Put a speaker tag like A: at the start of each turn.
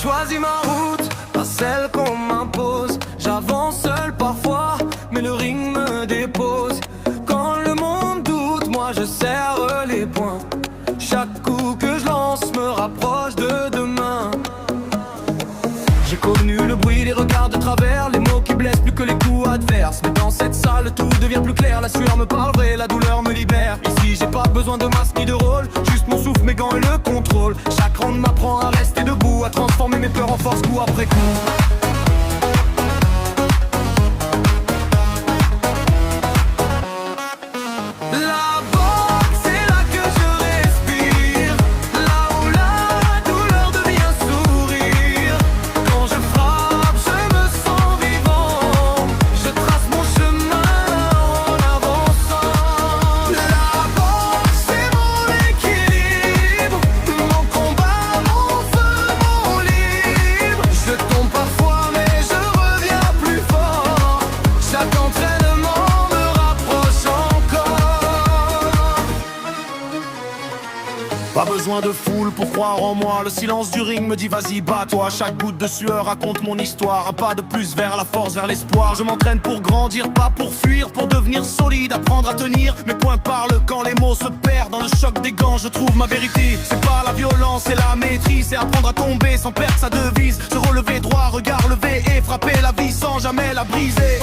A: choisi ma route, pas celle qu'on m'impose. J'avance seul parfois, mais le ring me dépose. Quand le monde doute, moi je serre les poings. Chaque coup que je lance me rapproche de demain. J'ai connu le bruit des regards de travers, les mots qui blessent plus que les coups adverses. Mais dans cette salle tout devient plus clair, la sueur me parle vrai, la douleur me libère. Ici j'ai pas besoin de masque ni de rôle, juste mon souffle, mes gants et le contrôle. Chaque round m'apprend à rester debout, à transformer mes peurs en force coup après coup.
B: Pas besoin de foule pour croire en moi. Le silence du ring me dit vas-y bats-toi. Chaque goutte de sueur raconte mon histoire. Un pas de plus vers la force, vers l'espoir. Je m'entraîne pour grandir, pas pour fuir. Pour devenir solide, apprendre à tenir. Mes poings parlent quand les mots se perdent. Dans le choc des gants je trouve ma vérité. C'est pas la violence, c'est la maîtrise. C'est apprendre à tomber sans perdre sa devise. Se relever droit, regard levé et frapper la vie sans jamais la briser.